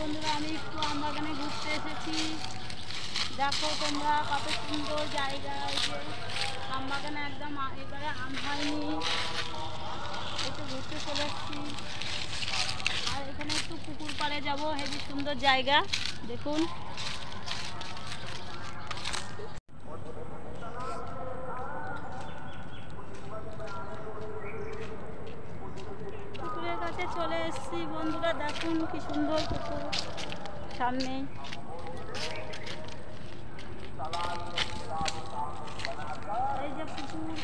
বন্ধুরা, আমি একটু আম বাগানে ঘুরতে এসেছি। দেখো তোমরা কত সুন্দর জায়গা। এই যে আম বাগানে একদম এবারে আম হয়নি, একটু ঘুরতে চলে এসেছি। আর এখানে একটু পুকুর পাড়ে যাবো, হেবি সুন্দর জায়গা দেখুন। পুকুরের কাছে চলে এসেছি বন্ধুরা, দেখুন কি সুন্দর পুকুর সামনেই। এই যে পুকুর,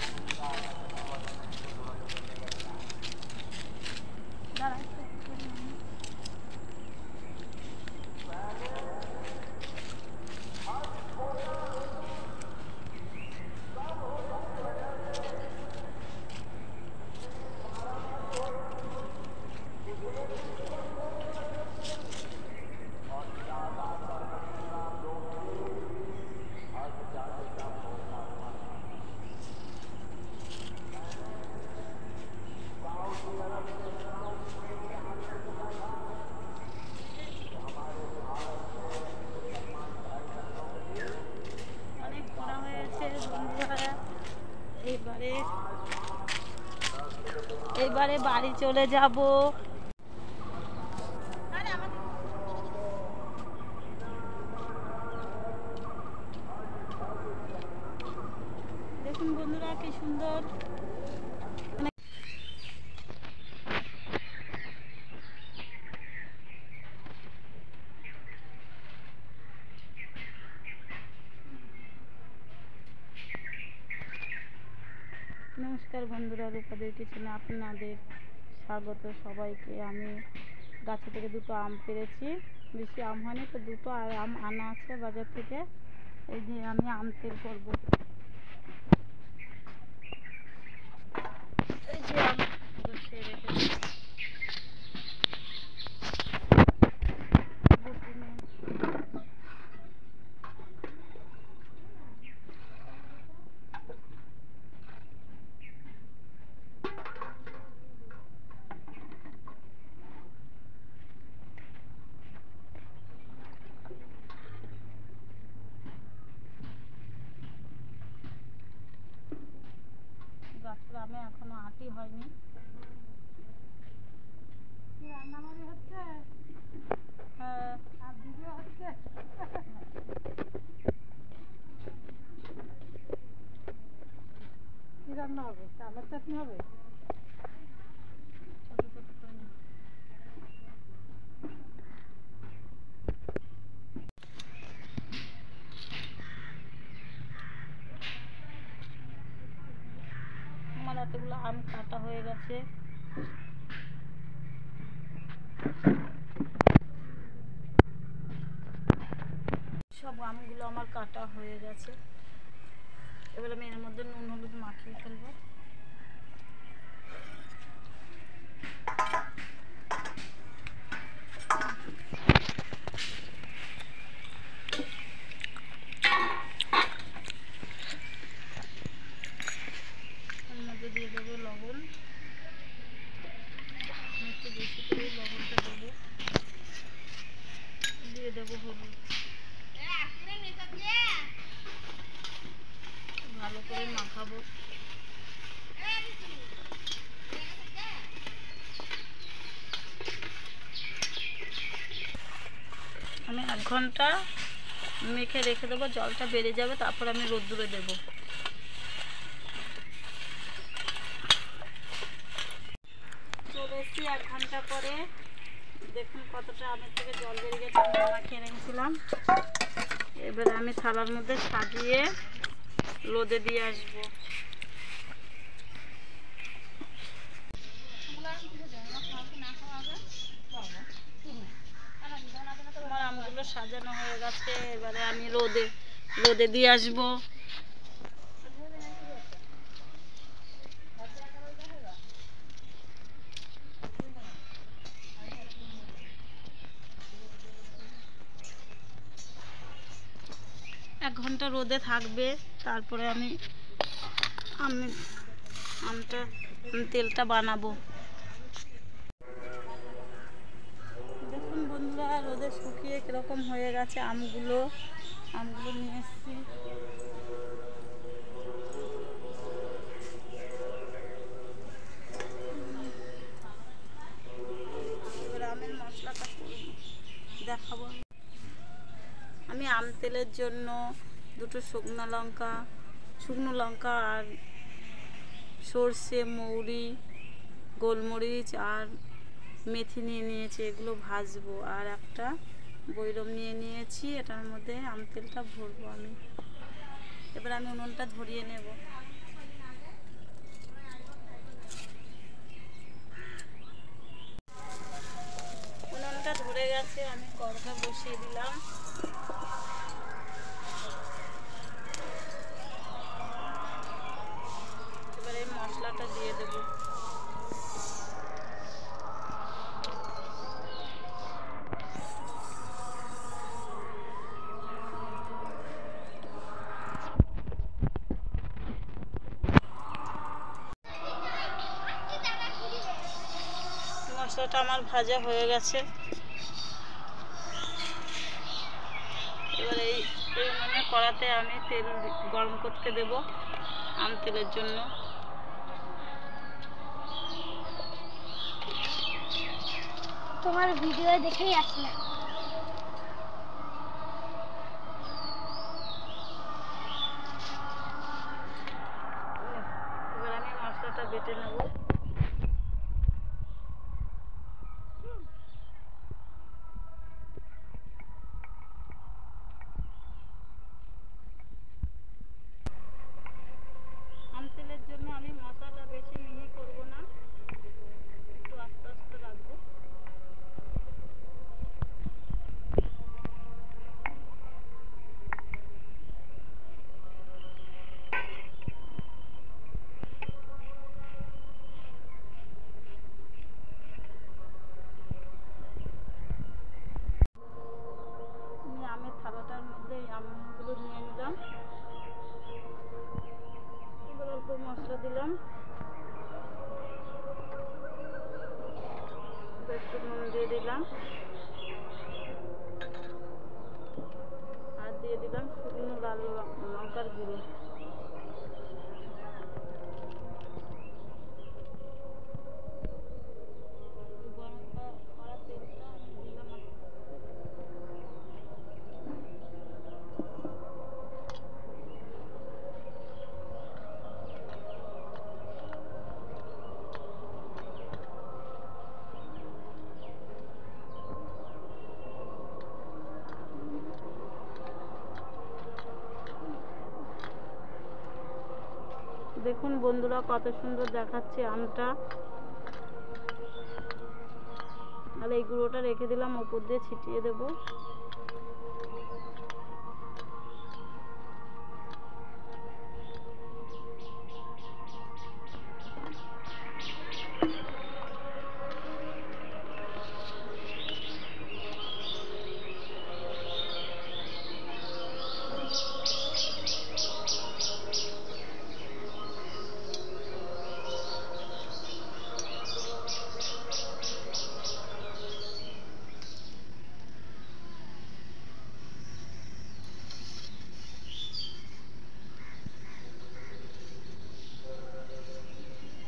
অনেক পড়া হয়েছে বন্ধুরা। এইবারে বাড়ি চলে যাব। দেখুন বন্ধুরা কি সুন্দর। নমস্কার বন্ধুরা, রূপাদের কিচেনে আপনাদের স্বাগত সবাইকে। আমি গাছে থেকে দুটো আম পেরেছি, বেশি আম হয়নি তো, দুটো আর আম আনা আছে বাজার থেকে। এই যে আমি আম তেল করবো। এই যে আম বসিয়ে রেখেছি। গাছের আমে এখনো আটি হয়নি। রান্নাবাড়ি হচ্ছে, হ্যাঁ, আর ভিডিও হচ্ছে। কি রান্না হবে? চালের চাটনি হবে। আমার এতগুলো আম কাটা হয়ে গেছে। সব আমগুলো আমার কাটা হয়ে গেছে। এবার আমি এর মধ্যে নুন হলুদ মাখিয়ে ফেলবো। এর মধ্যে দিয়ে দেবো লবণ, একটু বেশি করে লবণটা দেবো। দিয়ে দেবো হলুদ, ভালো করে মাখাবো। আমি 1 ঘন্টা মেখে রেখে দেবো, জলটা বেড়ে যাবে, তারপর আমি রোদ্দুরে দেবো। চলে এসেছি 1 ঘন্টা পরে। দেখুন কতটা আমের থেকে জল বেরিয়ে গেছে। আমি মাখিয়ে রেখেছিলাম। এবারে আমি থালার মধ্যে সাজিয়ে রোদে দিয়ে আসবো। আমার আমগুলো সাজানো হয়ে গেছে, এবারে আমি রোদে দিয়ে আসবো। এক ঘন্টা রোদে থাকবে, তারপরে আমি তেলটা বানাবো। দেখুন বন্ধুরা, রোদের হয়ে গেছে। আমগুলো নিয়ে এসেছি। এবার আমের মশলাটা দেখাবো। আমি আম তেলের জন্য দুটো শুকনো লঙ্কা আর সর্ষে, মৌরি, গোলমরিচ আর মেথি নিয়ে নিয়েছি। এগুলো ভাজবো। আর একটা বৈরম নিয়ে নিয়েছি, এটার মধ্যে আম তেলটা ভরবো আমি। এবার আমি উনুনটা ধরিয়ে নেব। উনুনটা ধরে গেছে, আমি কড়াটা বসিয়ে দিলাম। এবার এই মশলাটা দিয়ে দেবো। মশলাটা আমার ভাজা হয়ে গেছে। এবার এই কড়াতে আমি তেল গরম করতে দেব আম তেলের জন্য। তোমার ভিডিও দেখেই আসলাম। এবার আমি মশলাটা বেটে নেব। আম তেলের জন্য আমি মশলাটা বেশি মিহি করব না, একটু আস্তে আস্তে রাখবো। আমি আমের থালাটার মধ্যে আমগুলো নিয়ে নিলাম। এবার অল্প মশলা দিলাম, একটু নুন দিয়ে দিলাম, আর দিয়ে দিলাম শুকনো লাল লঙ্কার গুঁড়ো। গরম করা তেলটা আমি দিলাম আস্তে আস্তে। দেখুন বন্ধুরা, কত সুন্দর দেখাচ্ছে আমটা। আর এই গুঁড়োটা রেখে দিলাম, ওপর দিয়ে ছিটিয়ে দেবো।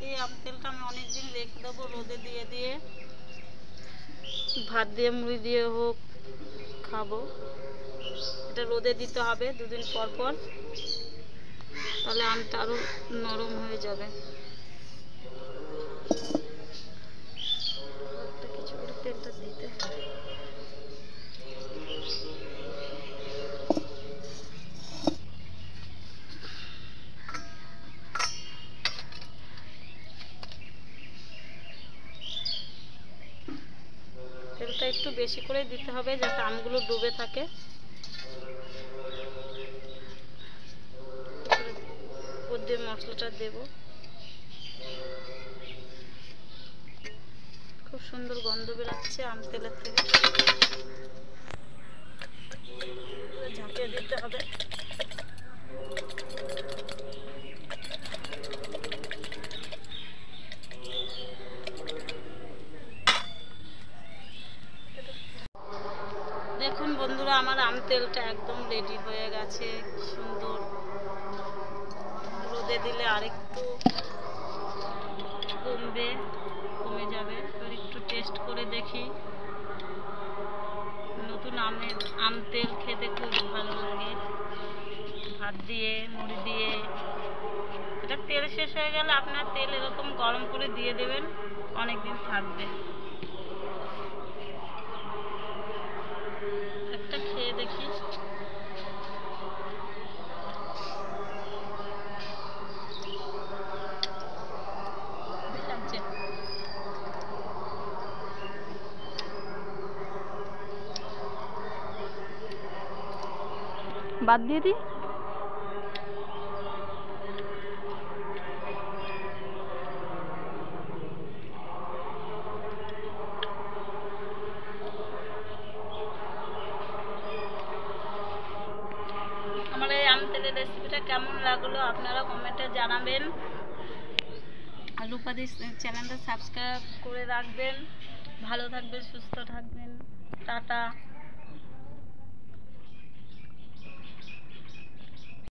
এই আম তেলটা আমি অনেকদিন রেখে দেবো রোদে দিয়ে ভাত দিয়ে মুড়ি দিয়ে হোক খাবো। এটা রোদে দিতে হবে 2 দিন পর পর, তাহলে আমটা আরও নরম হয়ে যাবে। কিছু করে তেলটা দিতে হবে। তেলটা একটু বেশি করে দিতে হবে যাতে আমগুলো ডুবে থাকে। ওর দিয়ে মশলাটা দেব। খুব সুন্দর গন্ধ বেরোচ্ছে আম তেলের থেকে। ঝাঁকিয়ে দিতে হবে। দেখুন বন্ধুরা, আমার আম তেলটা একদম রেডি হয়ে গেছে, কি সুন্দর। রোদে দিলে আরেকটু কমে যাবে। এবার একটু টেস্ট করে দেখি। নতুন আম তেল খেতে খুব ভালো লাগে, ভাত দিয়ে, মুড়ি দিয়ে। এটা তেল শেষ হয়ে গেলে আপনার তেল এরকম গরম করে দিয়ে দেবেন, অনেক দিন থাকবে। একটা খেয়ে দেখি। লাগছে। বাদ দিয়ে দিই। আমার এই আম তেলের রেসিপিটা কেমন লাগলো আপনারা কমেন্টে জানাবেন। আর রূপাদি চ্যানেলটা সাবস্ক্রাইব করে রাখবেন। ভালো থাকবেন, সুস্থ থাকবেন। টাটা।